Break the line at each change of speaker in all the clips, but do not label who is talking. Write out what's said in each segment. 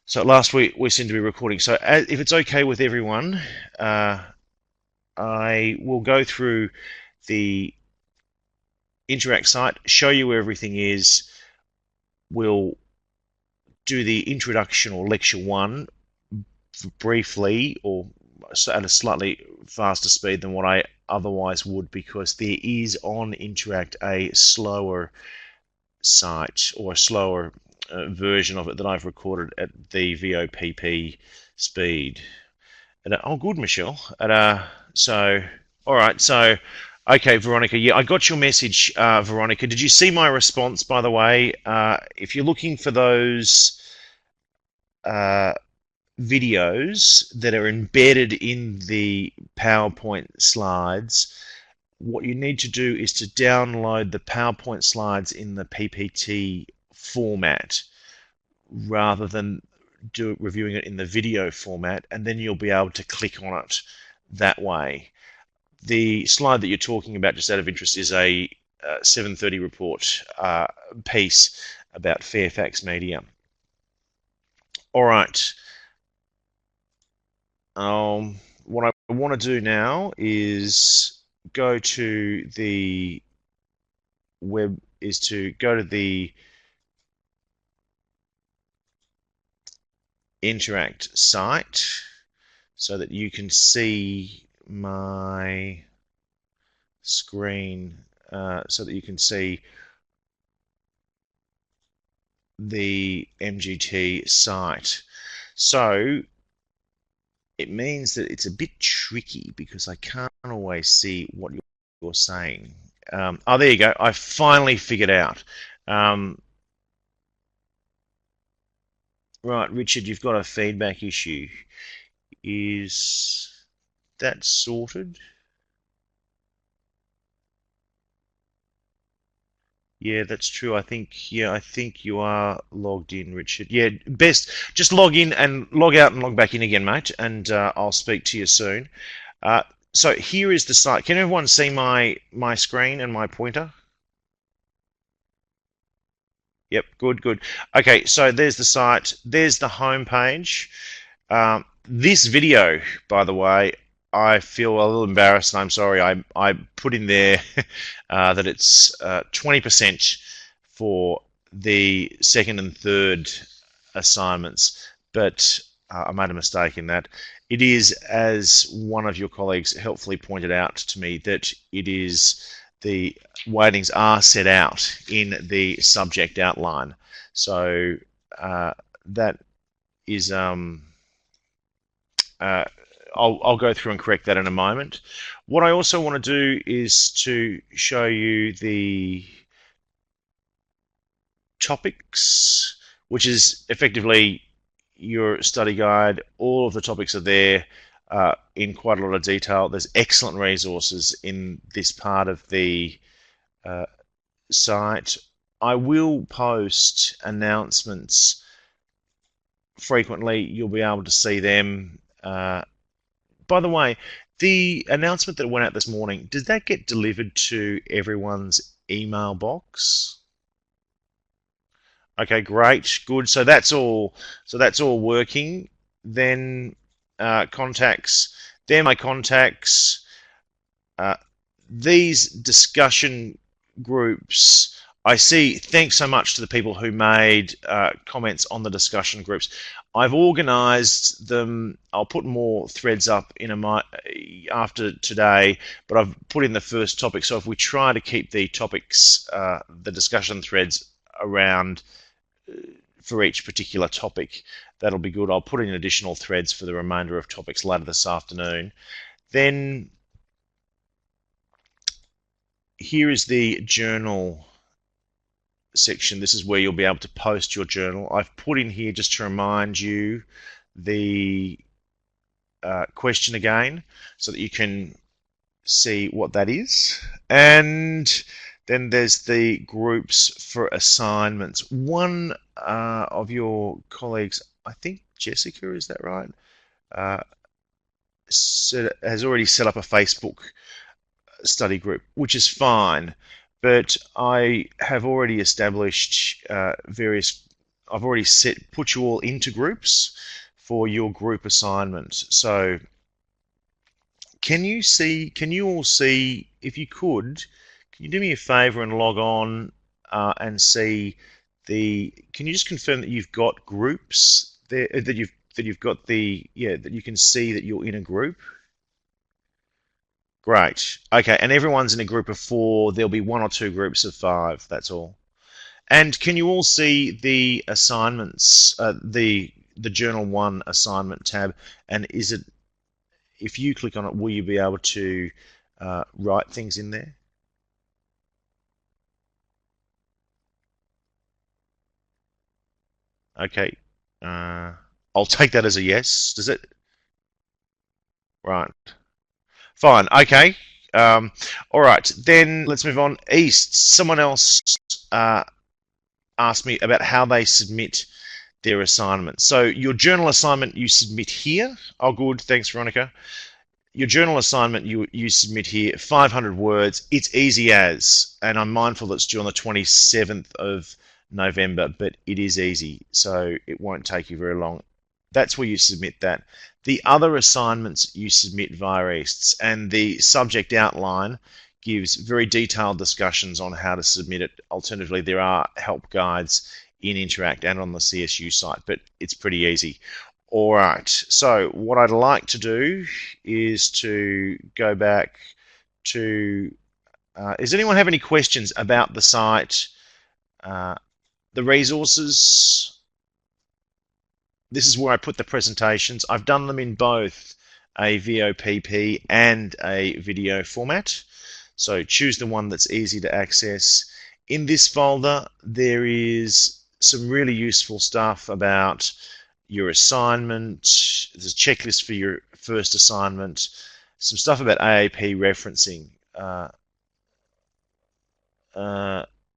So last week we seem to be recording. So if it's okay with everyone, I will go through the Interact site, show you where everything is. We'll do the introduction or lecture one briefly, or at a slightly faster speed than what I otherwise would, because there is on Interact a slower site or a slower version of it that I've recorded at the VOPP speed. Oh, good, Michelle. So, all right. So, okay, Veronica. Yeah, I got your message, Veronica. Did you see my response, by the way? If you're looking for those uh, videos that are embedded in the PowerPoint slides, what you need to do is to download the PowerPoint slides in the PPT format rather than reviewing it in the video format, and then you'll be able to click on it that way. The slide that you're talking about, just out of interest, is a 7:30 report piece about Fairfax Media. All right. What I want to do now is go to the Interact site so that you can see my screen, so that you can see the MGT site. So it means that it's a bit tricky because I can't always see what you're saying. Oh, there you go. I finally figured out. Right, Richard, you've got a feedback issue. Is that sorted? Yeah, that's true. I think you are logged in, Richard. Yeah, best just log in and log out and log back in again, mate, and I'll speak to you soon. Uh, so here is the site. Can everyone see my screen and my pointer? Yep, good, good. Okay, so there's the site. There's the home page. This video, by the way, I feel a little embarrassed, and I'm sorry. I put in there that it's 20% for the second and third assignments, but I made a mistake in that. It is, as one of your colleagues helpfully pointed out to me, that it is the weightings are set out in the subject outline. So that is uh, I'll go through and correct that in a moment. What I also want to do is to show you the topics, which is effectively your study guide. All of the topics are there in quite a lot of detail. There's excellent resources in this part of the uh, site. I will post announcements frequently. You'll be able to see them. By the way, the announcement that went out this morning, did that get delivered to everyone's email box? Okay, great, good. So that's all. So that's all working. Then contacts. They're my contacts. Uh, these discussion groups. I see. Thanks so much to the people who made comments on the discussion groups. I've organised them. I'll put more threads up in after today, but I've put in the first topic. So if we try to keep the topics, the discussion threads around for each particular topic, that'll be good. I'll put in additional threads for the remainder of topics later this afternoon. Then here is the journal section. This is where you'll be able to post your journal. I've put in here, just to remind you, the question again so that you can see what that is. And then there's the groups for assignments. One of your colleagues, I think Jessica, is that right? Has already set up a Facebook study group, which is fine. But I have already established various I've already put you all into groups for your group assignment. So can you all see, if you could, can you do me a favor and log on and see can you just confirm that you've got groups there, that you've got that you can see that you're in a group? Great. Okay, and everyone's in a group of four. There'll be one or two groups of five. That's all. And can you all see the assignments, the Journal One assignment tab? And is it, if you click on it, will you be able to write things in there? Okay. Uh, I'll take that as a yes. Does it? Right. Fine. Okay. All right. Then let's move on. East. Someone else uh, asked me about how they submit their assignment. So your journal assignment you submit here. Oh, good. Thanks, Veronica. Your journal assignment you submit here, 500 words. It's easy as, and I'm mindful that it's due on the 27th of November, but it is easy, so it won't take you very long. That's where you submit that. The other assignments you submit via Easts, and the subject outline gives very detailed discussions on how to submit it. Alternatively, there are help guides in Interact and on the CSU site, but it's pretty easy. All right, so what I'd like to do is to go back to, does anyone have any questions about the site, uh, the resources? This is where I put the presentations. I've done them in both a VOPP and a video format. So choose the one that's easy to access. In this folder, there is some really useful stuff about your assignment. There's a checklist for your first assignment. Some stuff about AAP referencing.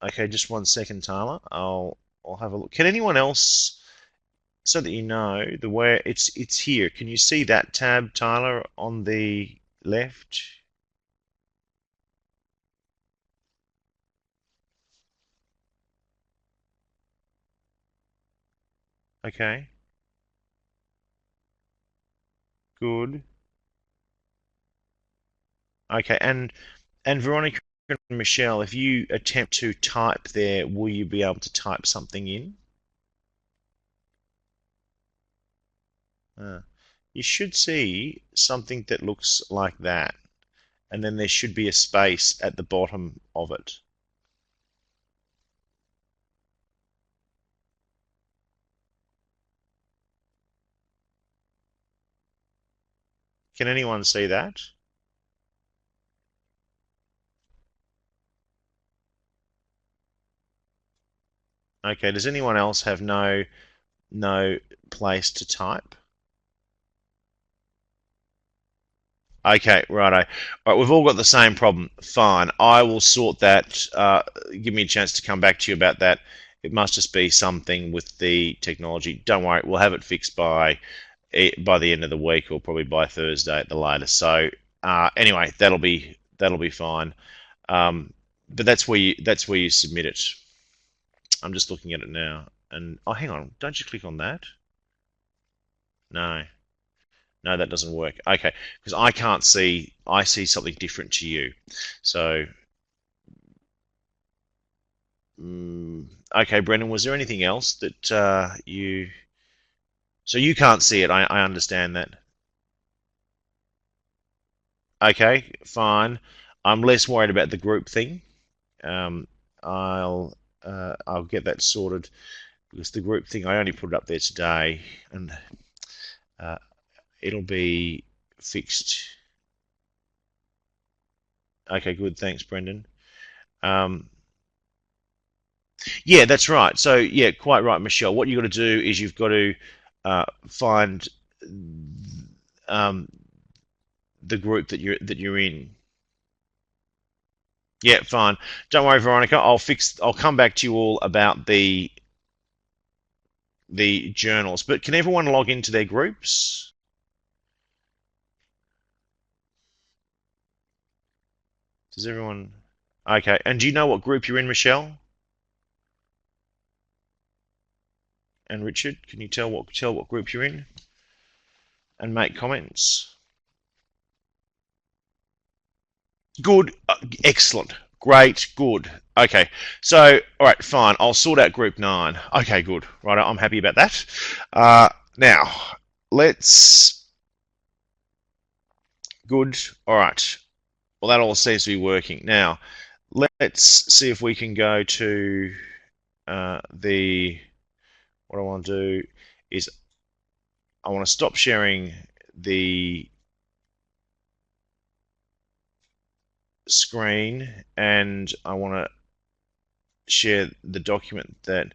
Okay, just 1 second, Tyler. I'll have a look. Can anyone else, so that you know the where it's here? Can you see that tab, Tyler, on the left? Okay, good. Okay, and Veronica and Michelle, if you attempt to type there, will you be able to type something in? You should see something that looks like that, and then there should be a space at the bottom of it. Can anyone see that? Okay, does anyone else have no place to type? Okay, righto. All right, we've all got the same problem. Fine, I will sort that. Give me a chance to come back to you about that. It must just be something with the technology. Don't worry, we'll have it fixed by the end of the week, or probably by Thursday at the latest. So anyway, that'll be fine. But that's where you submit it. I'm just looking at it now, and oh, hang on, don't you click on that? No. No, that doesn't work. Okay, because I can't see. I see something different to you. So, okay, Brendan, was there anything else that you? So you can't see it. I understand that. Okay, fine. I'm less worried about the group thing. Um, I'll get that sorted, because the group thing, I only put it up there today, and uh, it'll be fixed. Okay, good. Thanks, Brendan. Um, Yeah, that's right. So yeah, quite right, Michelle. What you've got to do is you've got to find um, the group that you're in. Yeah, fine. Don't worry, Veronica. I'll come back to you all about the journals. But can everyone log into their groups? Does everyone? Okay. And do you know what group you're in, Michelle? and Richard, can you tell what group you're in and make comments? Good, excellent, great, good. Okay, so all right, fine. I'll sort out group 9. Okay, good. Right, I'm happy about that. Now, let's. Good. All right. Well, that all seems to be working. Now, let's see if we can go to the. What I want to do is I want to stop sharing the screen and I want to share the document that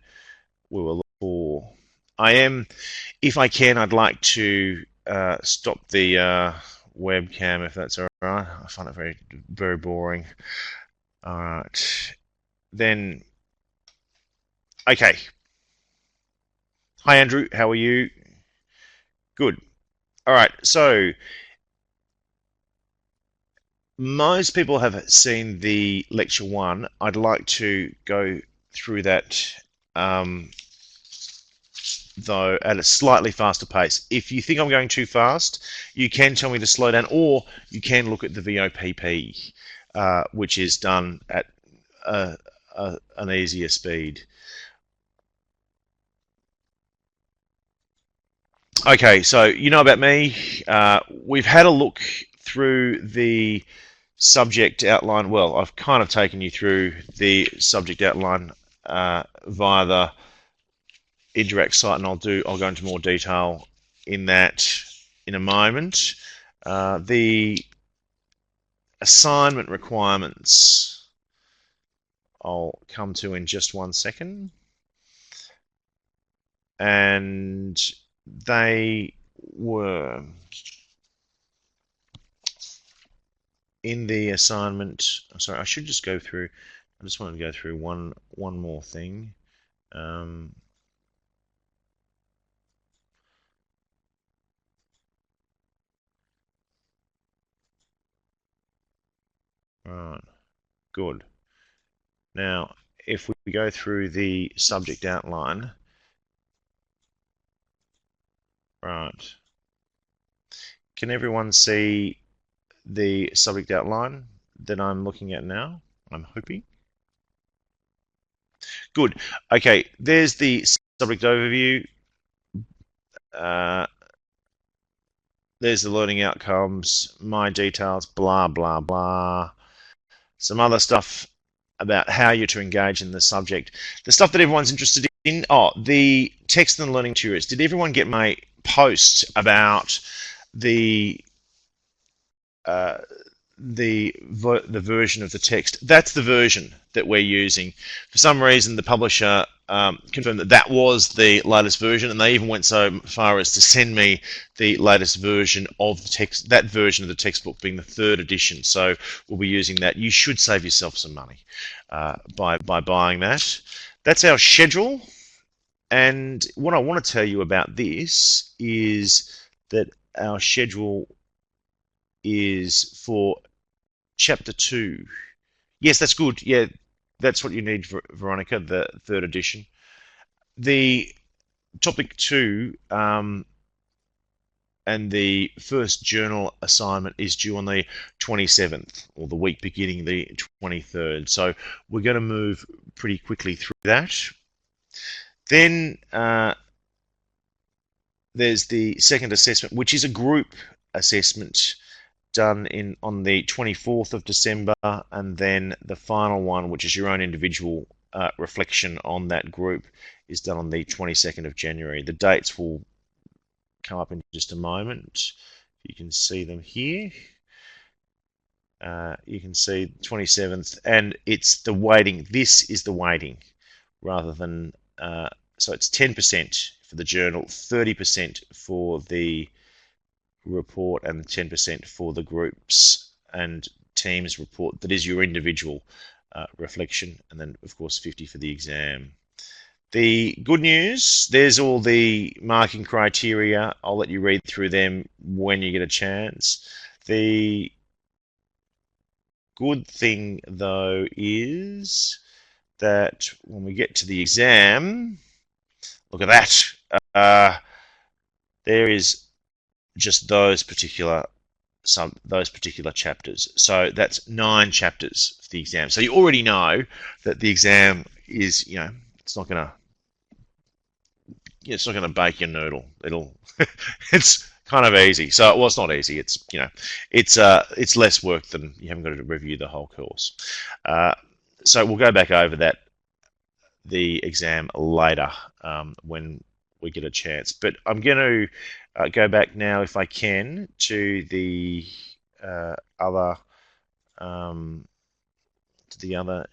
we were looking for. If I can, I'd like to stop the webcam if that's all right. I find it very, very boring. All right. Then, okay. Hi, Andrew. How are you? Good. All right. So, most people have seen the lecture 1. I'd like to go through that though at a slightly faster pace. If you think I'm going too fast, you can tell me to slow down, or you can look at the VOPP, which is done at an easier speed. Okay, so you know about me. We've had a look through the subject outline. Well, I've kind of taken you through the subject outline via the Interact site, and I'll go into more detail in that in a moment. The assignment requirements I'll come to in just one second, and they were in the assignment. Sorry, I should just go through. I just wanted to go through one more thing. Right, good. Now, if we go through the subject outline, right, can everyone see the subject outline that I'm looking at now? I'm hoping. Good. Okay, there's the subject overview. There's the learning outcomes, my details, blah, blah, blah. Some other stuff about how you're to engage in the subject. The stuff that everyone's interested in. Oh, the text and learning materials. Did everyone get my post about the version of the text? That's the version that we're using. For some reason, the publisher confirmed that was the latest version, and they even went so far as to send me the latest version of the text, that version of the textbook being the 3rd edition. So we'll be using that. You should save yourself some money by buying that. That's our schedule. And what I want to tell you about this is that our schedule is for chapter 2. Yes, that's good. Yeah, that's what you need, Veronica, the 3rd edition. The topic 2 and the first journal assignment is due on the 27th, or the week beginning the 23rd. So we're going to move pretty quickly through that. Then there's the second assessment, which is a group assessment done on the 24th of December, and then the final one, which is your own individual reflection on that group, is done on the 22nd of January. The dates will come up in just a moment. You can see them here. You can see 27th, and it's the weighting. This is the weighting, rather than so it's 10% for the journal, 30% for the report, and 10% for the groups and teams report. That is your individual reflection, and then of course 50 for the exam. The good news, there's all the marking criteria. I'll let you read through them when you get a chance. The good thing though is that when we get to the exam, Look at that. Uh, there is just those particular chapters. So that's 9 chapters for the exam. So you already know that the exam is, it's not gonna it's not gonna bake your noodle. It's kind of easy. So well, it's not easy. It's less work than you haven't got to review the whole course. So we'll go back over the exam later when we get a chance. But I'm going to go back now, if I can, to the other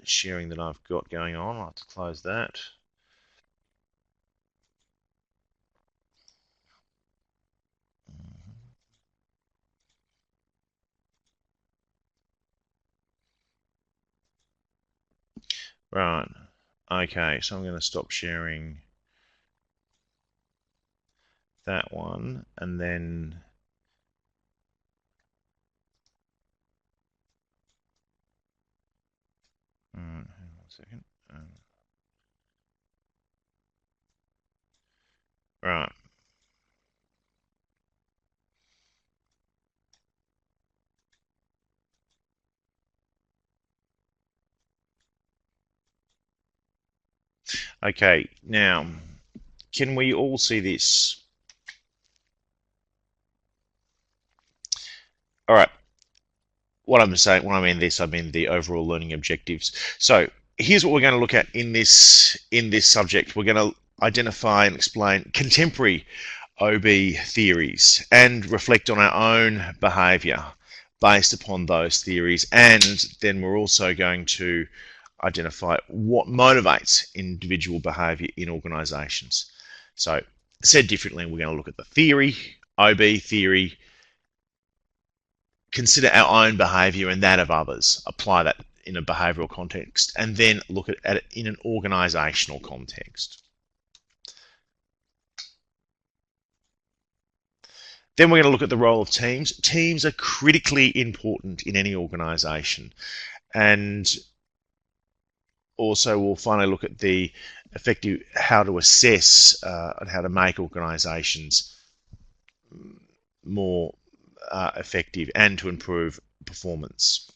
sharing that I've got going on. I'll have to close that. Right. Okay, so I'm going to stop sharing that one, and then hang on a second. Right. Okay, now, can we all see this? All right. What I'm saying, when I mean this, I mean the overall learning objectives. So here's what we're going to look at in this subject. We're going to identify and explain contemporary OB theories and reflect on our own behaviour based upon those theories. And then we're also going to identify what motivates individual behaviour in organisations. So said differently, we're going to look at the theory, OB theory, consider our own behaviour and that of others, apply that in a behavioural context, and then look at it in an organisational context. Then we're going to look at the role of teams. Teams are critically important in any organisation. And also we'll finally look at the effective, how to assess and how to make organisations more effective and to improve performance.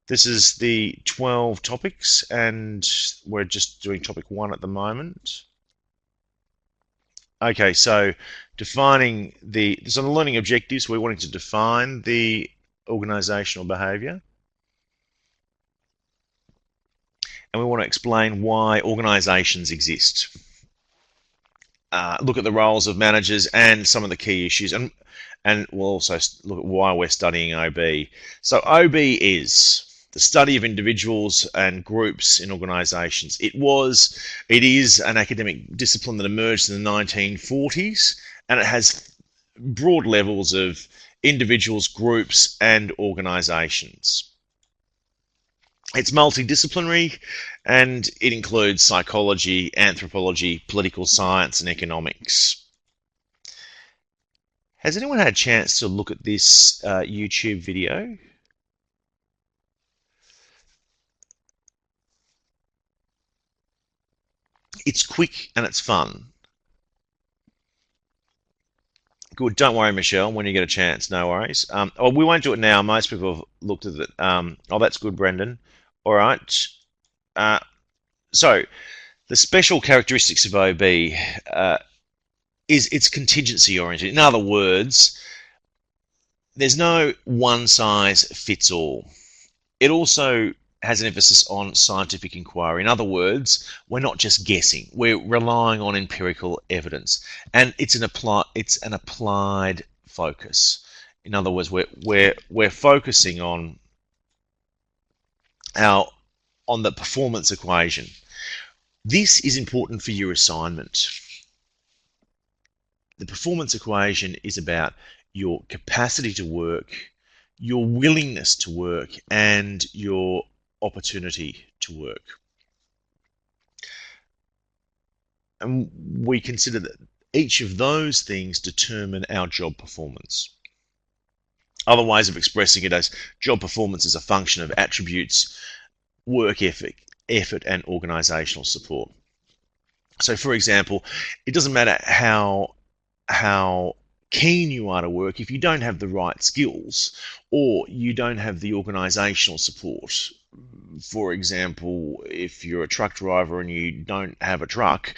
This is the 12 topics, and we're just doing topic 1 at the moment. Okay, so defining the learning objectives, we're wanting to define the organisational behaviour. And we want to explain why organisations exist. Look at the roles of managers and some of the key issues, and we'll also look at why we're studying OB. So OB is the study of individuals and groups in organisations. It is an academic discipline that emerged in the 1940s, and it has broad levels of individuals, groups, and organisations. It's multidisciplinary, and it includes psychology, anthropology, political science, and economics. Has anyone had a chance to look at this YouTube video? It's quick and it's fun. Good. Don't worry, Michelle. When you get a chance, no worries. Oh, we won't do it now. Most people have looked at it. Oh, that's good, Brendan. All right. So the special characteristics of OB is it's contingency oriented. In other words, there's no one size fits all. It also has an emphasis on scientific inquiry. In other words, we're not just guessing. We're relying on empirical evidence, and it's an applied focus. In other words, we're focusing on the performance equation. This is important for your assignment. The performance equation is about your capacity to work, your willingness to work, and your opportunity to work. And we consider that each of those things determine our job performance. Other ways of expressing it as job performance is a function of attributes, work ethic, effort and organizational support. So, for example, it doesn't matter how keen you are to work if you don't have the right skills or you don't have the organizational support. For example, if you're a truck driver and you don't have a truck,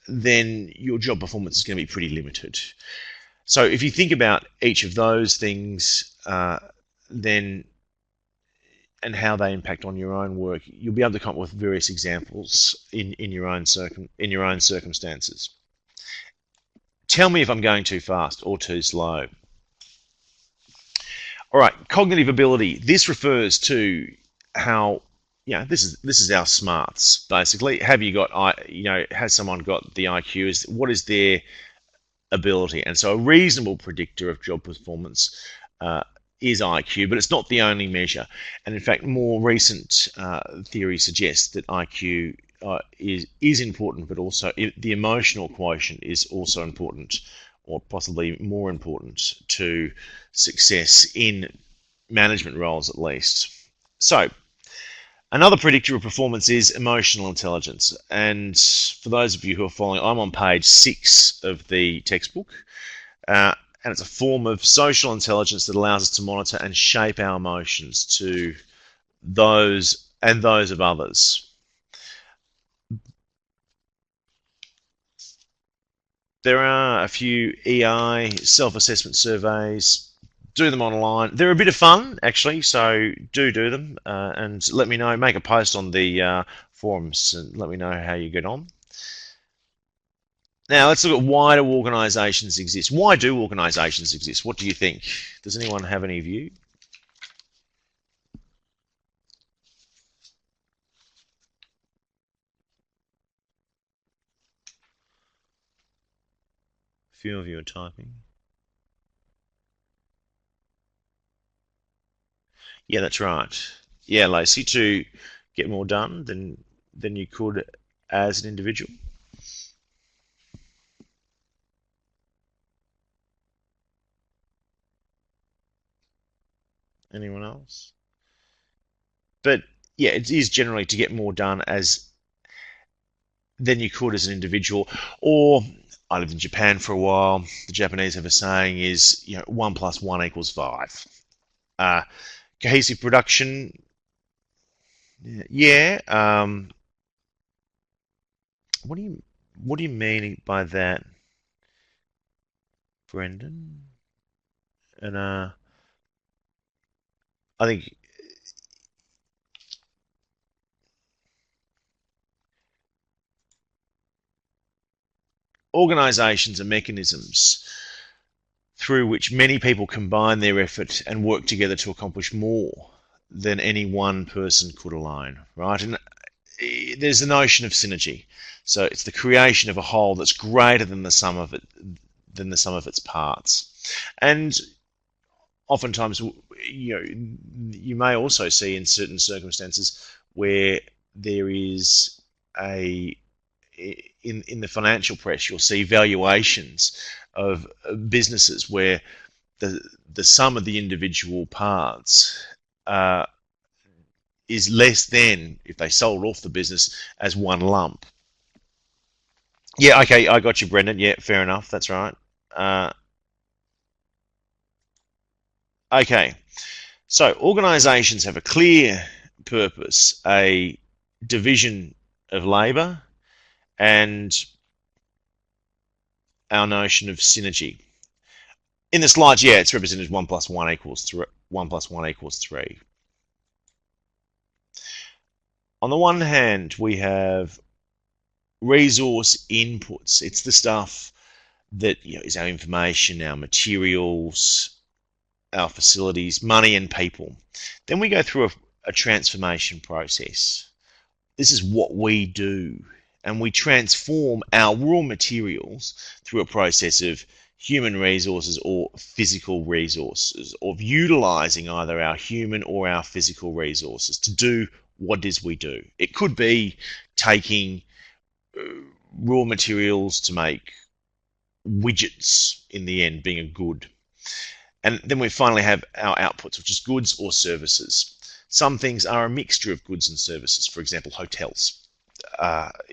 then your job performance is going to be pretty limited. So if you think about each of those things, then and how they impact on your own work, you'll be able to come up with various examples in your own circumstances. Tell me if I'm going too fast or too slow. All right, cognitive ability. This refers to how, this is our smarts basically. Have you got, has someone got the IQ? What is their ability? And so a reasonable predictor of job performance is IQ, but it's not the only measure. And in fact, more recent theory suggests that IQ is important, but also the emotional quotient is also important, or possibly more important to success in management roles, at least. So another predictor of performance is emotional intelligence. And for those of you who are following, I'm on page 6 of the textbook. And it's a form of social intelligence that allows us to monitor and shape our emotions to those and those of others. There are a few EI self-assessment surveys. Do them online. They're a bit of fun, actually, so do them. And let me know. Make a post on the forums and let me know how you get on. Now, let's look at why do organisations exist. Why do organisations exist? What do you think? Does anyone have any view? A few of you are typing. Yeah, that's right. Yeah, Lacey, to get more done than you could as an individual. Anyone else? But yeah, it is generally to get more done than you could as an individual. Or I lived in Japan for a while. The Japanese have a saying is, 1 + 1 = 5. Cohesive production. Yeah. What do you mean by that, Brendan? And I think organisations are mechanisms through which many people combine their effort and work together to accomplish more than any one person could alone, right? And there's the notion of synergy. So it's the creation of a whole that's greater than the sum of its parts. And oftentimes, you may also see in certain circumstances where there is in the financial press, you'll see valuations of businesses where the sum of the individual parts is less than if they sold off the business as one lump. Yeah, okay, I got you, Brendan. Yeah, fair enough. That's right. Okay, so organisations have a clear purpose, a division of labour, and our notion of synergy. In the slides, yeah, it's represented 1 + 1 = 3. 1 + 1 = 3. On the one hand, we have resource inputs. It's the stuff that is our information, our materials, our facilities, money, and people. Then we go through a transformation process. This is what we do, and we transform our raw materials through a process of human resources or physical resources, of utilizing either our human or our physical resources to do what it is we do. It could be taking raw materials to make widgets, in the end being a good. And then we finally have our outputs, which is goods or services. Some things are a mixture of goods and services. For example, hotels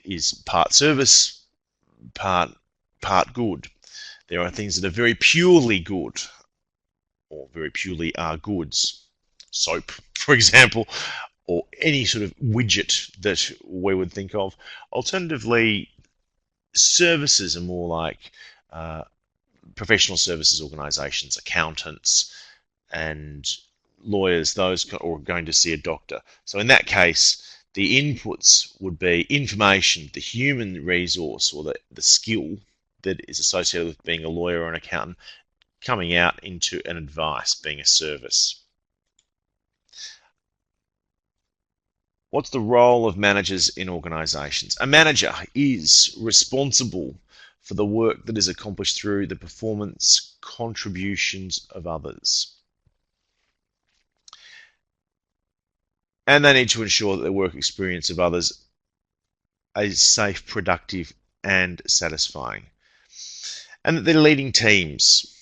is part service, part good. There are things that are very purely good, or very purely are goods. Soap, for example, or any sort of widget that we would think of. Alternatively, services are more like professional services organisations, accountants, and lawyers, those or going to see a doctor. So in that case, the inputs would be information, the human resource or the skill that is associated with being a lawyer or an accountant, coming out into an advice, being a service. What's the role of managers in organisations? A manager is responsible for the work that is accomplished through the performance contributions of others. And they need to ensure that the work experience of others is safe, productive, and satisfying. And that they're leading teams.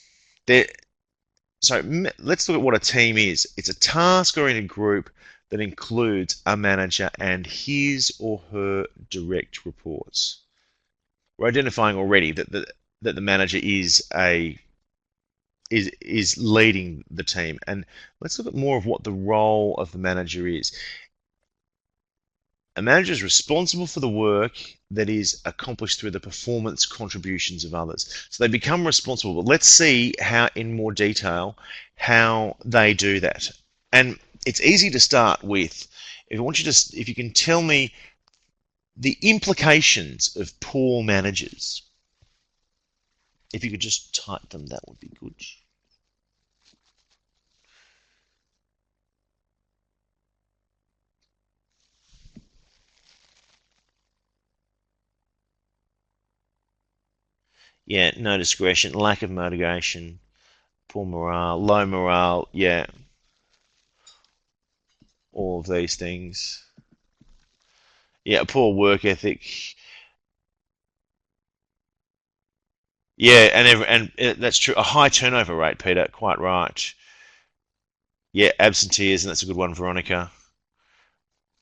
So let's look at what a team is. It's a task-oriented group that includes a manager and his or her direct reports. We're identifying already that the manager is leading the team. And let's look at more of what the role of the manager is. A manager is responsible for the work that is accomplished through the performance contributions of others. So they become responsible. But let's see how, in more detail, how they do that. And it's easy to start with. If you can tell me the implications of poor managers. If you could just type them, that would be good. Yeah, no discretion, lack of motivation, poor morale, low morale, yeah, all of these things. Yeah, a poor work ethic. Yeah, and that's true. A high turnover rate, Peter. Quite right. Yeah, absenteeism. That's a good one, Veronica.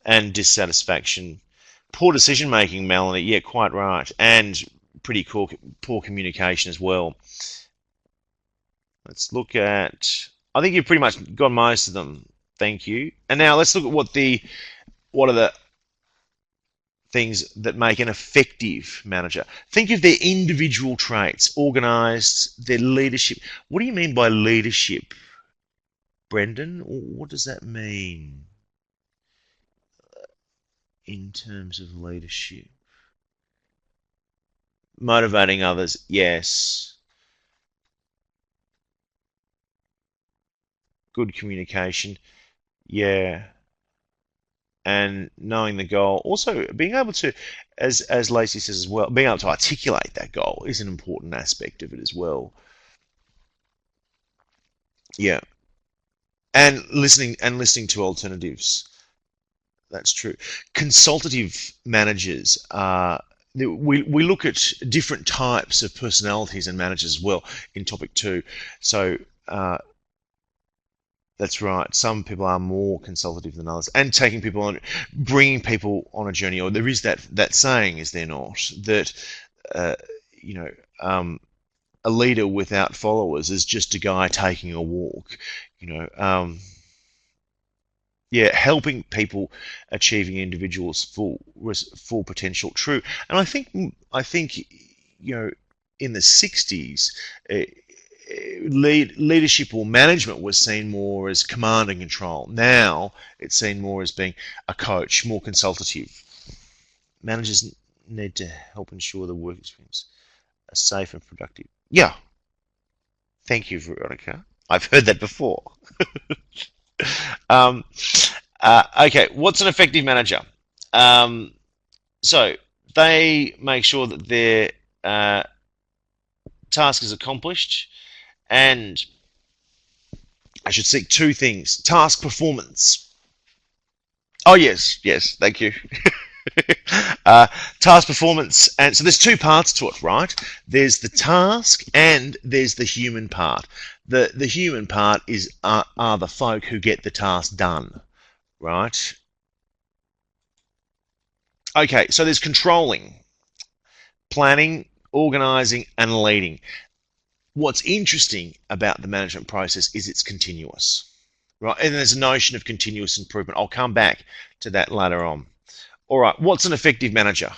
And dissatisfaction. Poor decision making, Melanie. Yeah, quite right. And pretty poor communication as well. Let's look at. I think you've pretty much got most of them. Thank you. And now let's look at what are the things that make an effective manager. Think of their individual traits, organised, their leadership. What do you mean by leadership, Brendan? What does that mean in terms of leadership? Motivating others, yes. Good communication, yeah. And knowing the goal. Also, being able to, as Lacey says as well, being able to articulate that goal is an important aspect of it as well. Yeah. And listening to alternatives. That's true. Consultative managers are. We look at different types of personalities and managers as well in topic 2. So that's right. Some people are more consultative than others, and taking people on, bringing people on a journey. Or there is that saying, is there not, that you know, a leader without followers is just a guy taking a walk. You know, yeah, helping people achieving individuals' full potential. True, and I think you know, in the 60s. Leadership or management was seen more as command and control. Now it's seen more as being a coach, more consultative. Managers need to help ensure the work experience are safe and productive. Yeah. Thank you, Veronica. I've heard that before. Okay, what's an effective manager? So they make sure that their task is accomplished. And I should seek 2 things. Task performance. Oh, yes, thank you. Task performance. And so there's 2 parts to it, right? There's the task and there's the human part. The human part are the folk who get the task done, right? Okay, so there's controlling, planning, organizing, and leading. What's interesting about the management process is it's continuous, right? And there's a notion of continuous improvement. I'll come back to that later on. All right, what's an effective manager?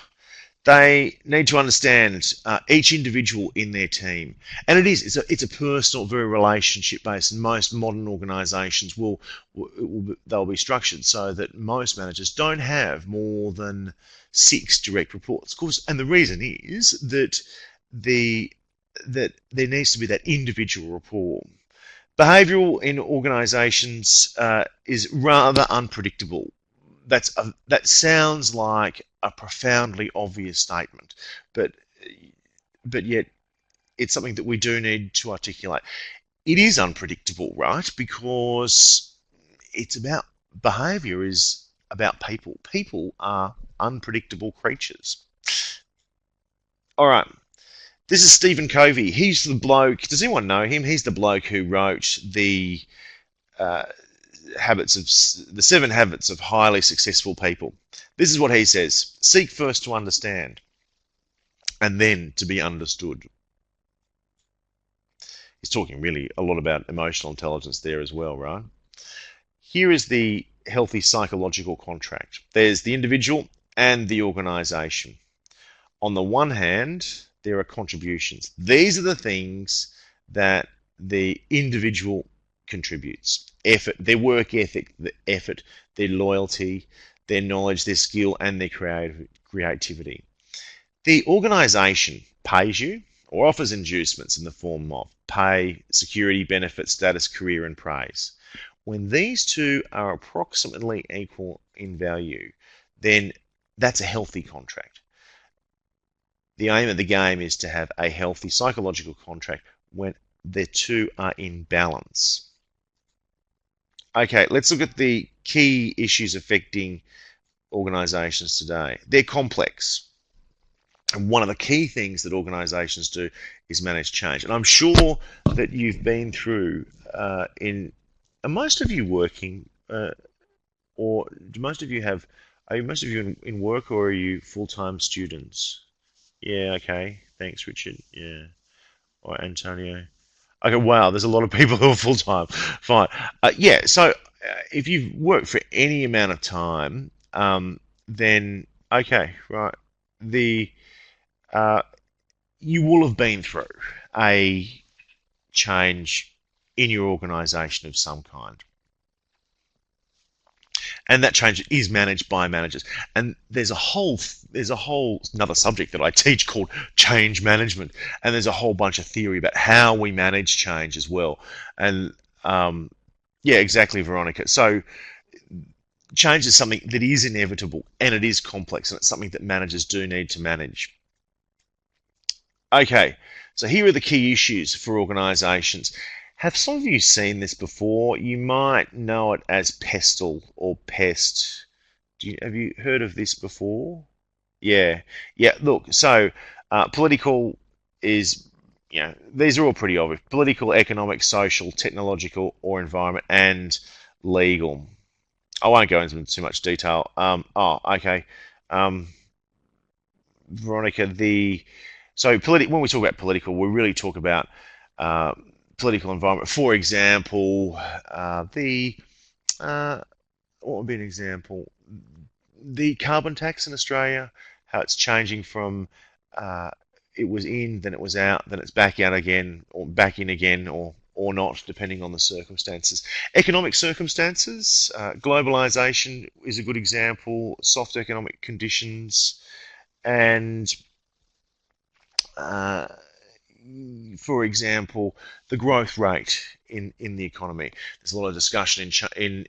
They need to understand each individual in their team, and it's a personal, very relationship based. And most modern organisations they'll be structured so that most managers don't have more than 6 direct reports. Of course, and the reason is that the that there needs to be that individual rapport. Behavioural in organisations is rather unpredictable. That sounds like a profoundly obvious statement, but yet it's something that we do need to articulate. It is unpredictable, right? Because it's about behaviour is about people. People are unpredictable creatures. All right. This is Stephen Covey. He's the bloke. Does anyone know him? He's the bloke who wrote uh, the 7 habits of highly successful people. This is what he says: seek first to understand, and then to be understood. He's talking really a lot about emotional intelligence there as well, right? Here is the healthy psychological contract. There's the individual and the organization. On the one hand, there are contributions. These are the things that the individual contributes. Effort, their work ethic, the effort, their loyalty, their knowledge, their skill, and their creativity. The organisation pays you or offers inducements in the form of pay, security, benefit, status, career, and praise. When these two are approximately equal in value, then that's a healthy contract. The aim of the game is to have a healthy psychological contract when the two are in balance. Okay, let's look at the key issues affecting organisations today. They're complex. And one of the key things that organisations do is manage change. And I'm sure that you've been through are most of you working, or do most of you have, are most of you in work, or are you full-time students? Yeah, okay. Thanks, Richard. Yeah. Or Antonio. Okay, wow, there's a lot of people who are full-time. Fine. Yeah, so if you've worked for any amount of time, then, okay, right. The You will have been through a change in your organisation of some kind. And that change is managed by managers. And there's a whole another subject that I teach called change management. And there's a whole bunch of theory about how we manage change as well. And yeah, exactly, Veronica. So change is something that is inevitable and it is complex, and it's something that managers do need to manage. Okay, so here are the key issues for organisations. Have some of you seen this before? You might know it as pestle or pest. Have you heard of this before? Yeah, yeah. Look, so political is, these are all pretty obvious: political, economic, social, technological, or environment, and legal. I won't go into too much detail. Okay. Um, Veronica, when we talk about political, we really talk about uh, political environment. For example, what would be an example? The carbon tax in Australia, how it's changing from uh, it was in, then it was out, then it's back out again, or back in again, or not, depending on the circumstances. Economic circumstances, globalization is a good example, soft economic conditions, and uh, for example, the growth rate in the economy. There's a lot of discussion in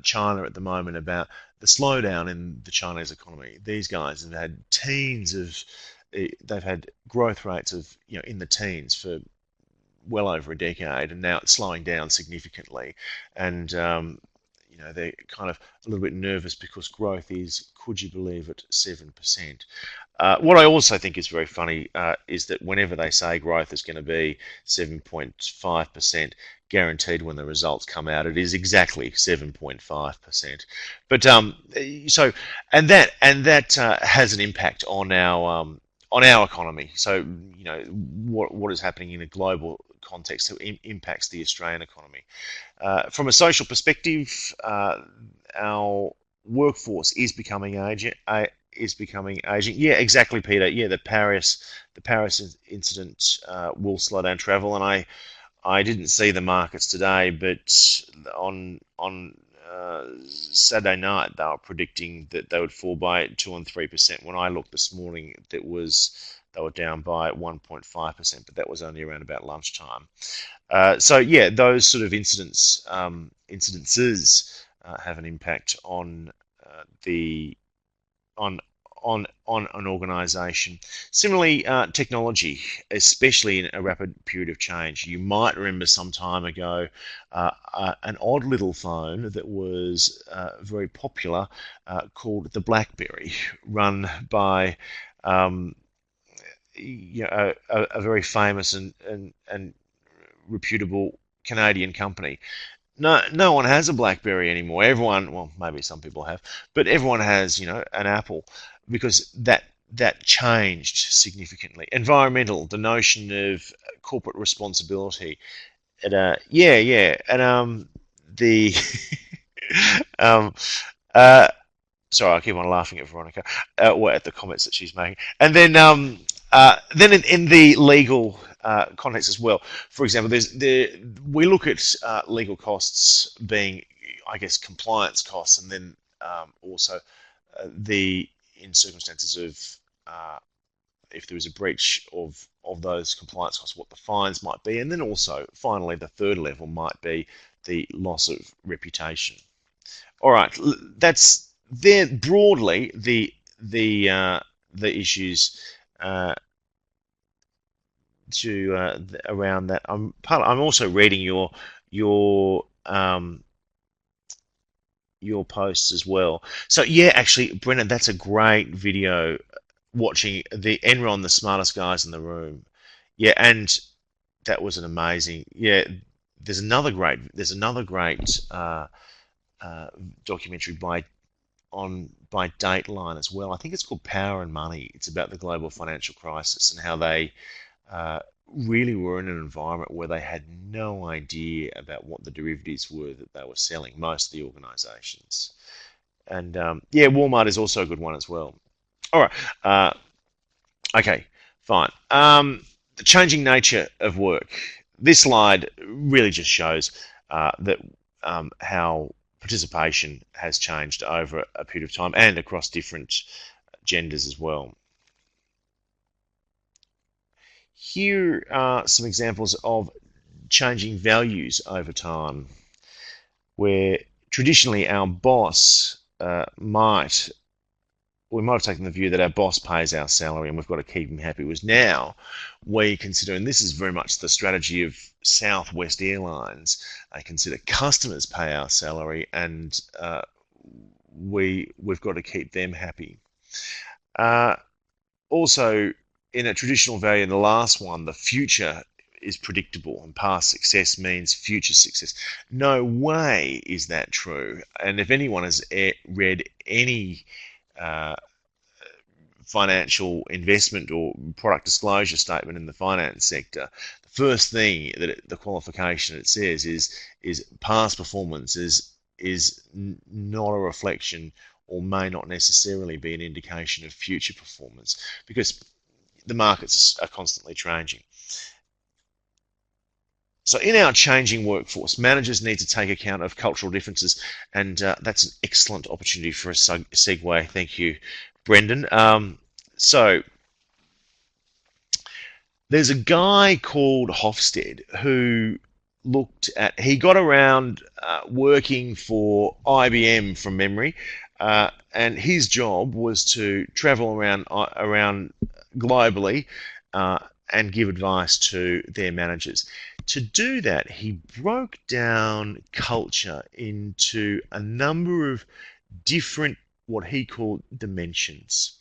China at the moment about the slowdown in the Chinese economy. These guys have had they've had growth rates of in the teens for well over a decade, and now it's slowing down significantly. And they're kind of a little bit nervous because growth is, could you believe it, 7%. What I also think is very funny is that whenever they say growth is going to be 7.5%, guaranteed when the results come out. It is exactly 7.5%. But so and that has an impact on our economy. So what is happening in a global context that impacts the Australian economy. From a social perspective, our workforce is becoming aging. Yeah, exactly, Peter. Yeah, the Paris incident will slow down travel, and I didn't see the markets today, but on Saturday night they were predicting that they would fall by 2 and 3%. When I looked this morning, they were down by 1.5%, but that was only around about lunchtime. So yeah, those sort of incidences have an impact on the on an organization. Similarly, technology, especially in a rapid period of change. You might remember some time ago an odd little phone that was very popular called the BlackBerry, run by a very famous and reputable Canadian company. No one has a BlackBerry anymore. Everyone, well, maybe some people have, but everyone has, an Apple, because that changed significantly. Environmental, the notion of corporate responsibility. Yeah, and the um, uh, sorry, I keep on laughing at Veronica, or at the comments that she's making, and then in the legal context as well. For example, we look at legal costs being, I guess, compliance costs, and then also the in circumstances of if there is a breach of those compliance costs, what the fines might be, and then also finally the third level might be the loss of reputation. All right, that's there broadly the issues to around that. I'm also reading your posts as well. So yeah, actually, Brennan, that's a great video. Watching the Enron, the smartest guys in the room. Yeah, and that was an amazing. Yeah, there's another great documentary by Dateline as well. I think it's called Power and Money. It's about the global financial crisis and how they really were in an environment where they had no idea about what the derivatives were that they were selling, most of the organizations. And yeah, Walmart is also a good one as well. All right. Okay, fine. The changing nature of work. This slide really just shows that how participation has changed over a period of time and across different genders as well. Here are some examples of changing values over time, where traditionally our boss we might have taken the view that our boss pays our salary and we've got to keep him happy. Was now we consider, and this is very much the strategy of Southwest Airlines, they consider customers pay our salary and we've got to keep them happy. Also, in a traditional value, the last one, the future is predictable and past success means future success. No way is that true. And if anyone has read any financial investment or product disclosure statement in the finance sector, the first thing that the qualification it says is past performance is not a reflection or may not necessarily be an indication of future performance, because the markets are constantly changing. So in our changing workforce, managers need to take account of cultural differences, and that's an excellent opportunity for a segue. Thank you, Brendan. So there's a guy called Hofstede who he got around working for IBM from memory, and his job was to travel around globally and give advice to their managers. To do that, he broke down culture into a number of different, what he called, dimensions: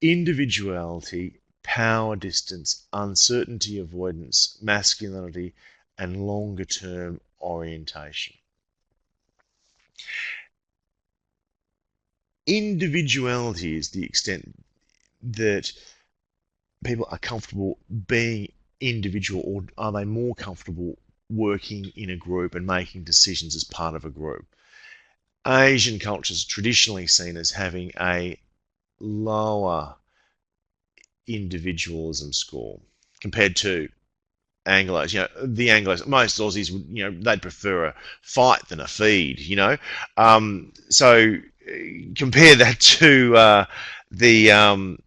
individuality, power distance, uncertainty avoidance, masculinity, and longer term orientation. Individuality is the extent that people are comfortable being individual, or are they more comfortable working in a group and making decisions as part of a group? Asian cultures are traditionally seen as having a lower individualism score compared to Anglos. The Anglos, most Aussies would, they'd prefer a fight than a feed. So compare that to the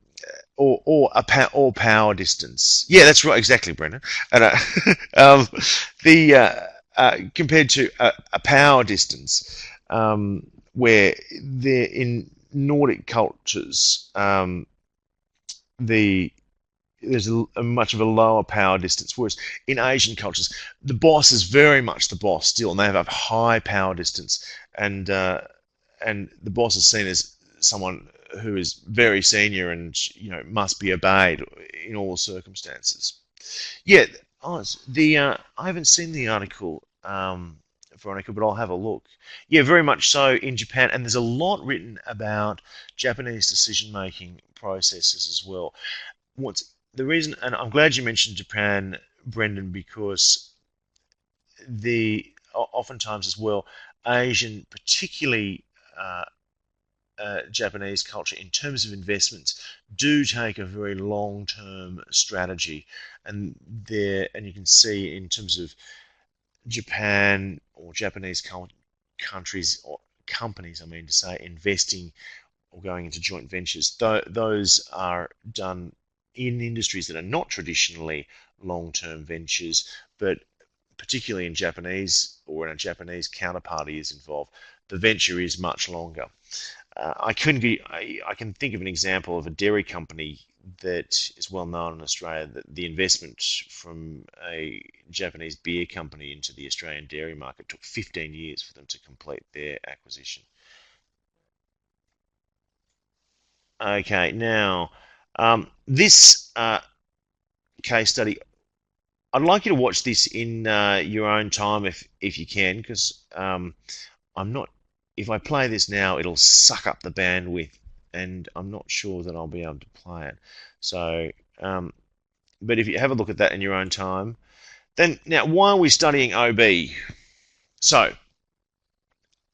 or power distance. Yeah, that's right, exactly, Brendan. And the compared to a power distance, where they're in Nordic cultures, there's a much of a lower power distance. Whereas in Asian cultures, the boss is very much the boss still, and they have a high power distance, and the boss is seen as someone who is very senior and must be obeyed in all circumstances. Yeah, I haven't seen the article, Veronica, but I'll have a look. Yeah, very much so in Japan, and there's a lot written about Japanese decision-making processes as well. What's the reason? And I'm glad you mentioned Japan, Brendan, because oftentimes as well, Asian, particularly Japanese culture, in terms of investments, do take a very long-term strategy, and you can see in terms of Japan or Japanese countries or companies, I mean to say, investing or going into joint ventures. Those are done in industries that are not traditionally long-term ventures, but particularly in Japanese, or when a Japanese counterparty is involved, the venture is much longer. I can think of an example of a dairy company that is well known in Australia, that the investment from a Japanese beer company into the Australian dairy market took 15 years for them to complete their acquisition. Okay, now this case study, I'd like you to watch this in your own time if you can, because I'm not. If I play this now, it'll suck up the bandwidth, and I'm not sure that I'll be able to play it. So, but if you have a look at that in your own time, then now why are we studying OB? So,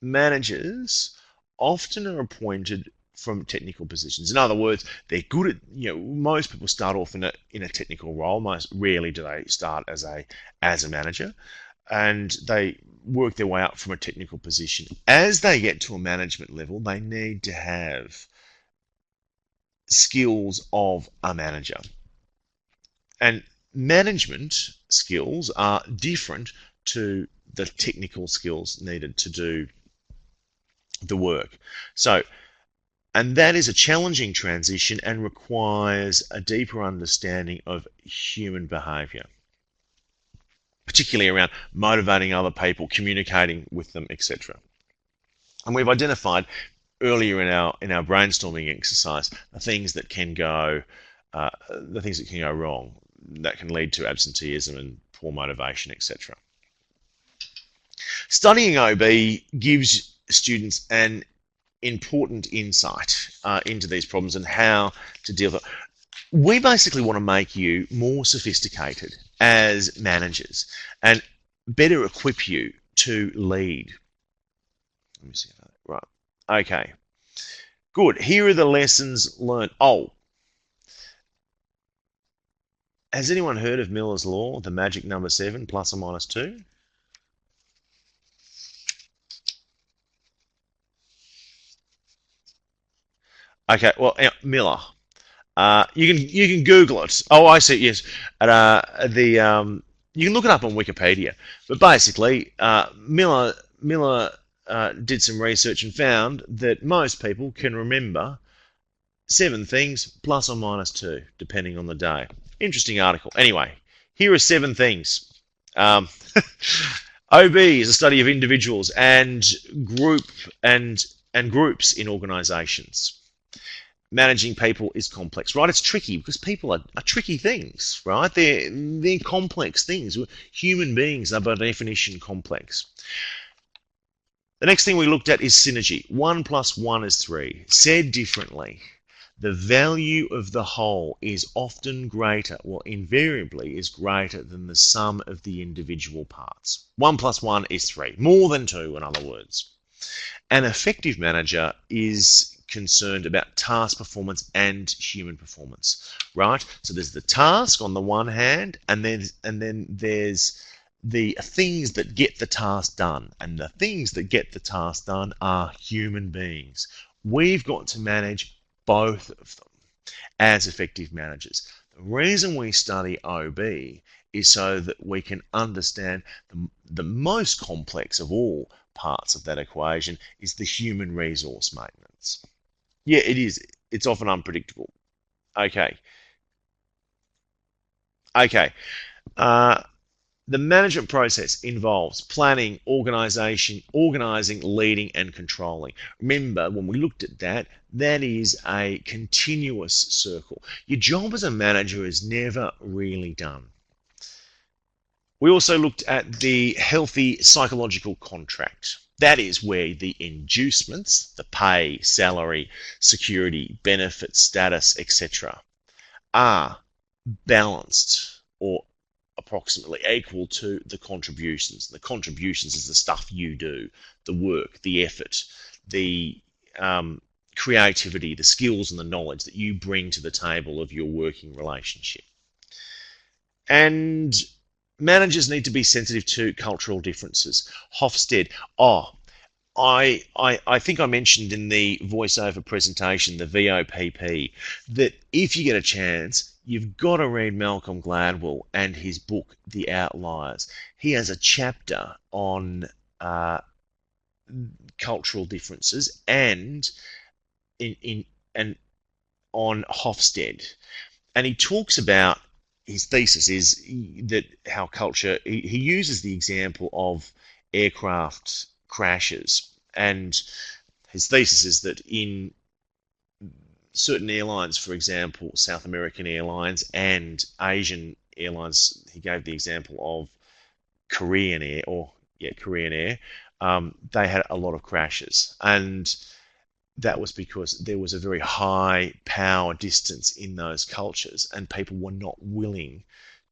managers often are appointed from technical positions. In other words, they're good at, most people start off in a technical role. Most rarely do they start as a manager, and they work their way up from a technical position. As they get to a management level, they need to have skills of a manager. And management skills are different to the technical skills needed to do the work. And that is a challenging transition and requires a deeper understanding of human behavior, particularly around motivating other people, communicating with them, etc. And we've identified earlier in our brainstorming exercise the things that can go wrong, that can lead to absenteeism and poor motivation, etc. Studying OB gives students an important insight into these problems and how to deal with it. We basically want to make you more sophisticated as managers and better equip you to lead. Let me see. Right. Okay. Good. Here are the lessons learned. Oh, has anyone heard of Miller's Law, the magic number 7, plus or minus 2? Okay, well, Miller. You can Google it. Oh, I see. Yes, you can look it up on Wikipedia. But basically, Miller did some research and found that most people can remember 7 things plus or minus 2, depending on the day. Interesting article. Anyway, here are 7 things. OB is a study of individuals and groups in organisations. managing people is complex, right? It's tricky because people are tricky things, right? They're complex things. Human beings are by definition complex. The next thing we looked at is synergy. 1 plus 1 is 3. Said differently, the value of the whole is often greater, well, invariably is greater than the sum of the individual parts. 1 plus 1 is 3. More than 2, in other words. An effective manager is concerned about task performance and human performance, right? So there's the task on the one hand, and then there's the things that get the task done. And the things that get the task done are human beings. We've got to manage both of them as effective managers. The reason we study OB is so that we can understand the most complex of all parts of that equation is the human resource maintenance. Yeah, it is. It's often unpredictable. Okay. Okay. Uh, the management process involves planning, organizing, leading, and controlling. Remember, when we looked at that, that is a continuous circle. Your job as a manager is never really done. We also looked at the healthy psychological contract. That is where the inducements, the pay, salary, security, benefits, status, etc., are balanced or approximately equal to the contributions. The contributions is the stuff you do, the work, the effort, the creativity, the skills and the knowledge that you bring to the table of your working relationship. And managers need to be sensitive to cultural differences. Hofstede, I think I mentioned in the voiceover presentation, the VOPP, that if you get a chance, you've got to read Malcolm Gladwell and his book, The Outliers. He has a chapter on cultural differences and and on Hofstede, and he talks about his thesis is that how culture. He uses the example of aircraft crashes, and his thesis is that in certain airlines, for example, South American Airlines and Asian Airlines, he gave the example of Korean Air, Korean Air. They had a lot of crashes, and that was because there was a very high power distance in those cultures, and people were not willing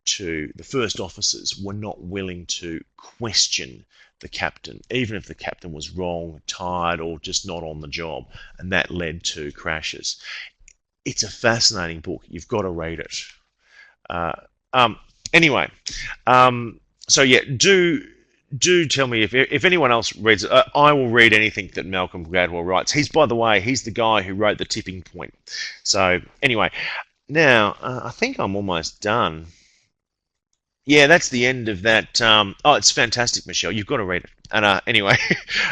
to, the first officers were not willing to question the captain, even if the captain was wrong, tired, or just not on the job, and that led to crashes. It's a fascinating book. You've got to read it. Uh, anyway, so yeah, do tell me if anyone else reads it. I will read anything that Malcolm Gladwell writes. By the way, he's the guy who wrote The Tipping Point. So anyway, now I think I'm almost done. Yeah, that's the end of that. It's fantastic, Michelle. You've got to read it. And anyway,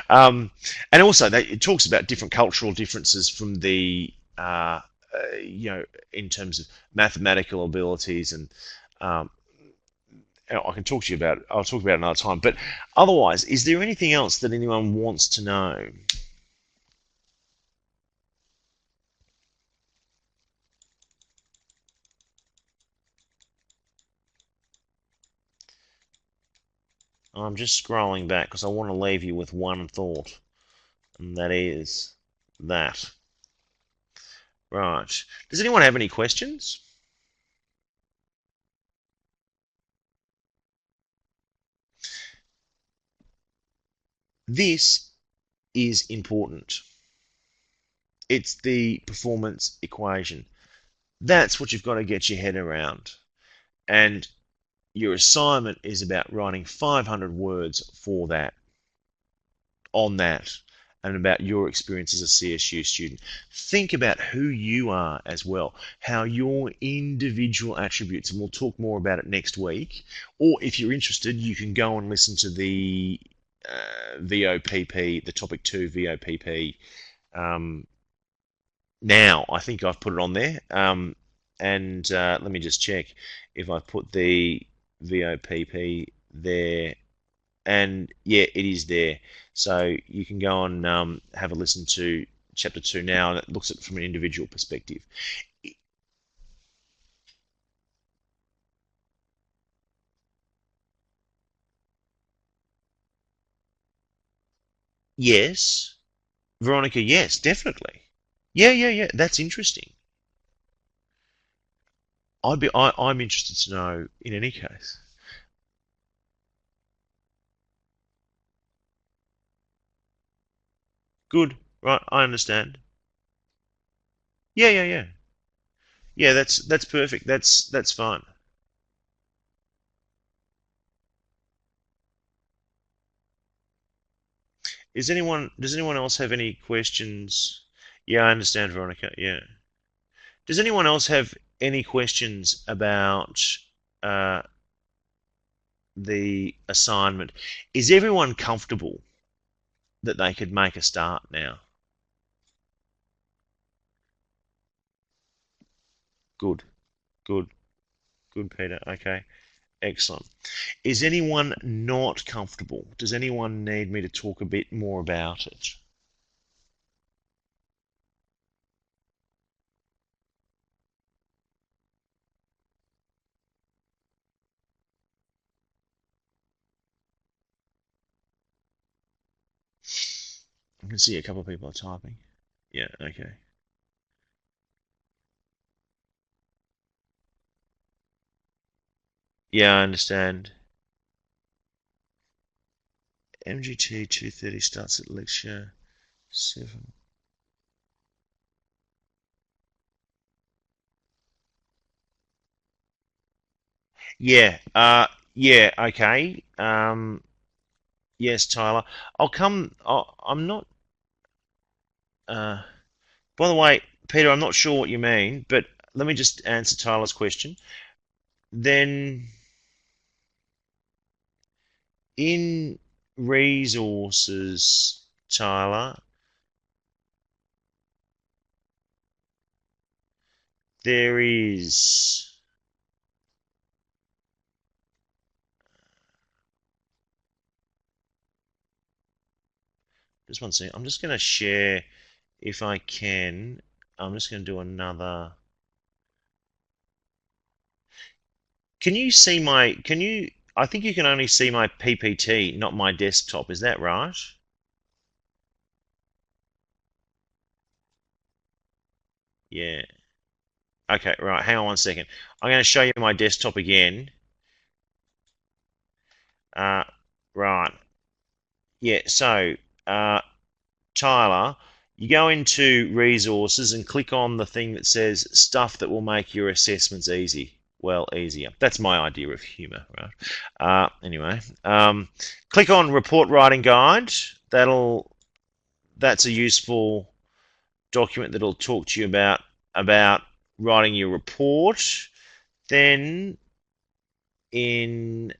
and also it talks about different cultural differences from the in terms of mathematical abilities, and I can talk to you about it. I'll talk about it another time. But otherwise, is there anything else that anyone wants to know? I'm just scrolling back because I want to leave you with one thought, and that is that. Right. Does anyone have any questions? This is important. It's the performance equation. That's what you've got to get your head around. And your assignment is about writing 500 words for that, on that, and about your experience as a CSU student. Think about who you are as well, how your individual attributes, and we'll talk more about it next week. Or if you're interested, you can go and listen to the VOPP, the Topic 2 VOPP. Now, I think I've put it on there. And let me just check if I put the VOPP there. And yeah, it is there. So you can go and have a listen to chapter 2 now, and it looks at it from an individual perspective. Yes, Veronica. Yes, definitely. Yeah. That's interesting. I'm interested to know in any case. Good. Right. I understand. Yeah. Yeah, that's perfect. That's fine. Does anyone else have any questions? Yeah, I understand, Veronica. Yeah. Does anyone else have any questions about uh, the assignment? Is everyone comfortable that they could make a start now? Good, good, good, Peter. Okay, excellent. Is anyone not comfortable? Does anyone need me to talk a bit more about it? I can see a couple of people are typing. Yeah, okay. Yeah, I understand. MGT 230 starts at lecture 7. Yeah, yeah, okay. Yes, Tyler. I'm not. Uh, by the way, Peter, I'm not sure what you mean, but let me just answer Tyler's question. Then in resources, Tyler, there is. Just one second. I'm just going to share, if I can. I'm just going to do another. Can you see my? Can you? I think you can only see my PPT, not my desktop. Is that right? Yeah. Okay, right. Hang on one second. I'm going to show you my desktop again. Uh, right. Yeah. So, uh, Tyler, you go into resources and click on the thing that says stuff that will make your assessments easy. Well, easier. That's my idea of humor, right? Anyway, click on report writing guide. That's a useful document that'll talk to you about writing your report. Then in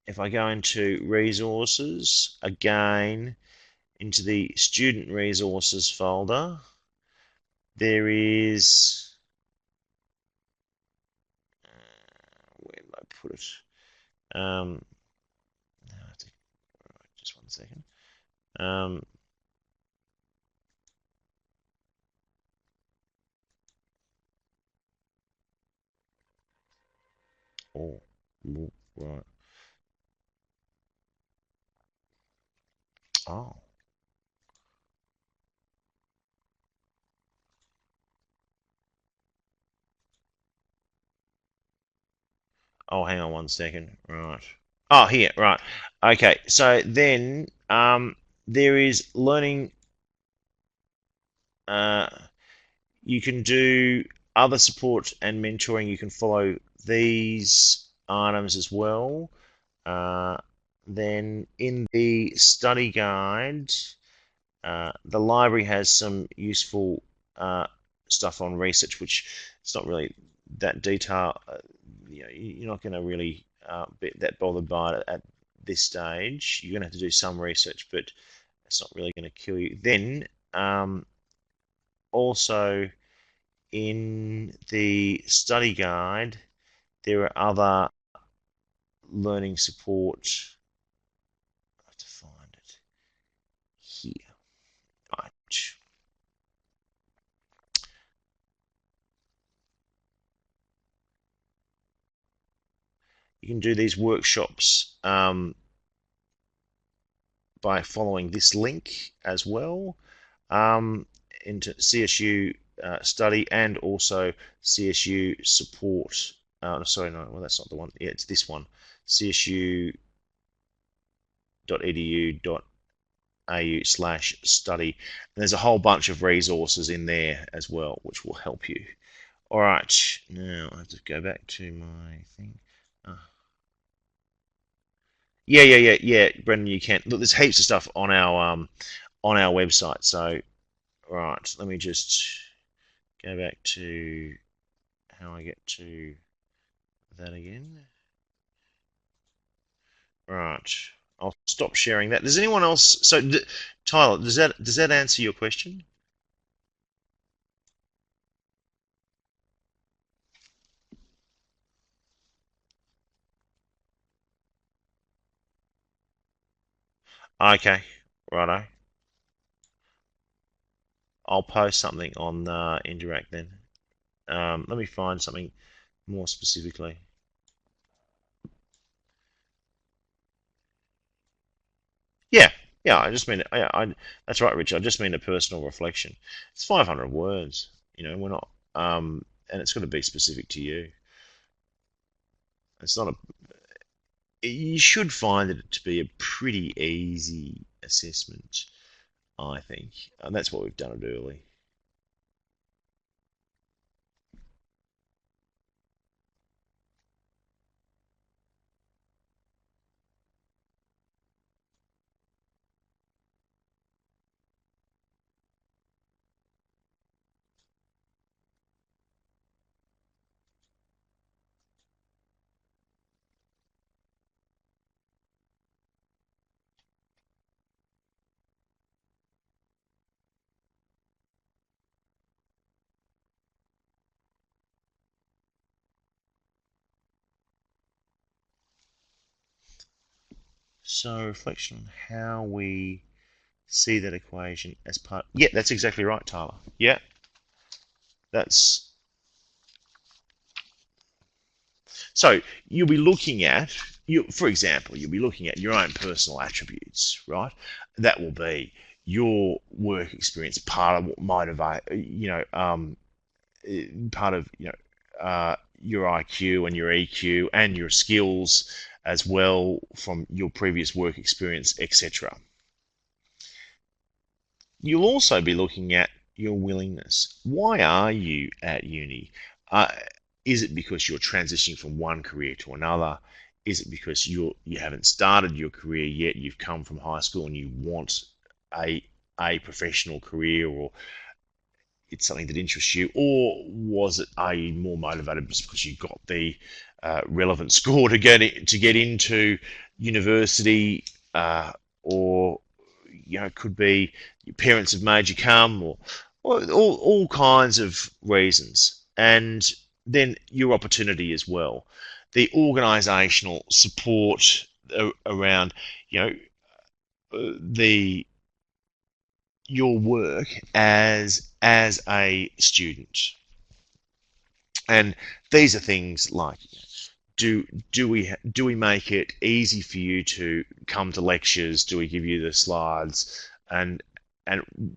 if I go into resources again, into the student resources folder, there is where did I put it? Um, just one second. Um, oh, right. Oh, oh, hang on one second. Right. Oh, here. Right. Okay. So then, there is learning. Uh, you can do other support and mentoring. You can follow these items as well. Uh, then in the study guide, the library has some useful stuff on research, which it's not really that detailed. You're not going to really be that bothered by it at this stage. You're going to have to do some research, but it's not really going to kill you. Then also in the study guide, there are other learning support. I have to find it here. Right. You can do these workshops by following this link as well, into CSU study and also CSU support. Sorry, no, well, that's not the one. Yeah, it's this one, csu.edu.au/study. And there's a whole bunch of resources in there as well, which will help you. All right, now I have to go back to my thing. Uh, yeah, Brendan, you can look. There's heaps of stuff on our website. So, right, let me just go back to how I get to that again. Right, I'll stop sharing that. Does anyone else? So, Tyler, does that answer your question? Okay, righto. I'll post something on Interact then. Let me find something more specifically. Yeah, yeah. I just mean, that's right, Richard. I just mean a personal reflection. It's 500 words. We're not, and it's got to be specific to you. It's not a. You should find it to be a pretty easy assessment, I think, and that's what we've done it early. So, reflection on how we see that equation as part. Yeah, that's exactly right, Tyler. Yeah, that's so you'll be looking at for example, you'll be looking at your own personal attributes, right? That will be your work experience, part of what motivate, part of your IQ and your EQ and your skills as well from your previous work experience, etc. You'll also be looking at your willingness. Why are you at uni? Uh, is it because you're transitioning from one career to another? Is it because you haven't started your career yet? You've come from high school and you want a a professional career, or it's something that interests you, or was it, are you more motivated just because you got the relevant score to get into university, or it could be your parents have made you come, or all kinds of reasons, and then your opportunity as well, the organisational support around the your work as a student. And these are things like, do we make it easy for you to come to lectures? Do we give you the slides? And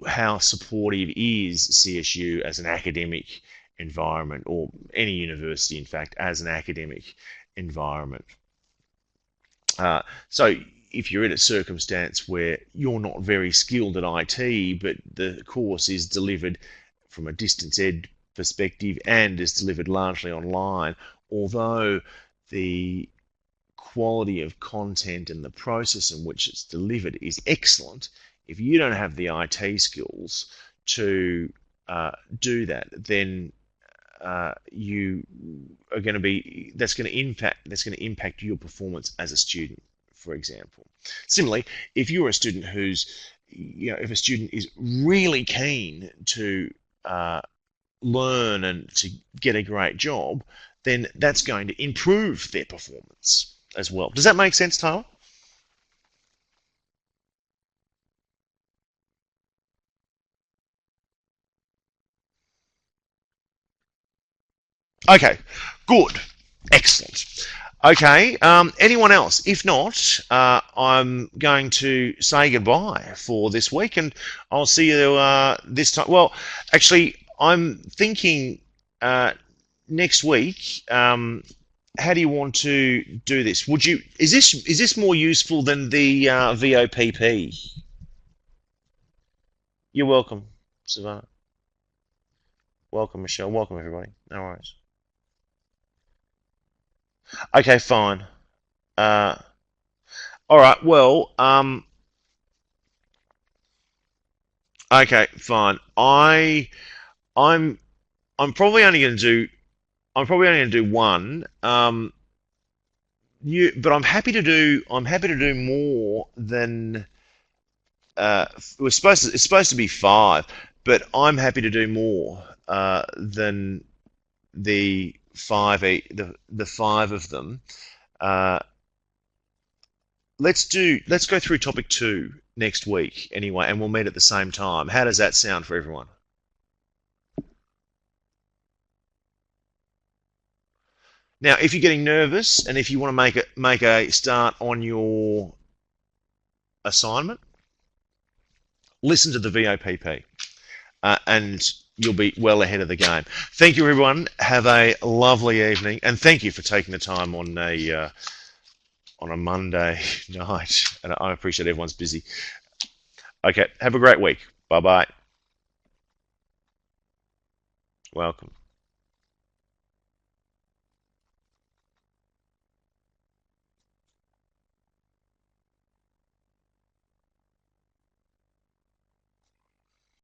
how supportive is CSU as an academic environment, or any university, in fact, as an academic environment? So if you're in a circumstance where you're not very skilled at IT, but the course is delivered from a distance ed perspective and is delivered largely online, although the quality of content and the process in which it's delivered is excellent, if you don't have the IT skills to do that, then you are going to be that's going to impact your performance as a student, for example. Similarly, if you're a student if a student is really keen to learn and to get a great job, then that's going to improve their performance as well. Does that make sense, Tyler? Okay, good, excellent. Okay. Anyone else? If not, I'm going to say goodbye for this week, and I'll see you this time. Well, actually, I'm thinking uh, next week. How do you want to do this? Would you? Is this more useful than the VOPP? You're welcome, Savannah. Welcome, Michelle. Welcome, everybody. No worries. Okay, fine. Uh, all right. Well, okay, fine. I'm I'm probably only going to do one. But I'm happy to do more than it's supposed to be five, but I'm happy to do more than the the five of them. Uh, let's go through topic two next week anyway, and we'll meet at the same time. How does that sound for everyone? Now, if you're getting nervous and if you want to make a start on your assignment, listen to the VOPP, and you'll be well ahead of the game. Thank you, everyone. Have a lovely evening, and thank you for taking the time on a Monday night. And I appreciate everyone's busy. Okay, have a great week. Bye bye. Welcome.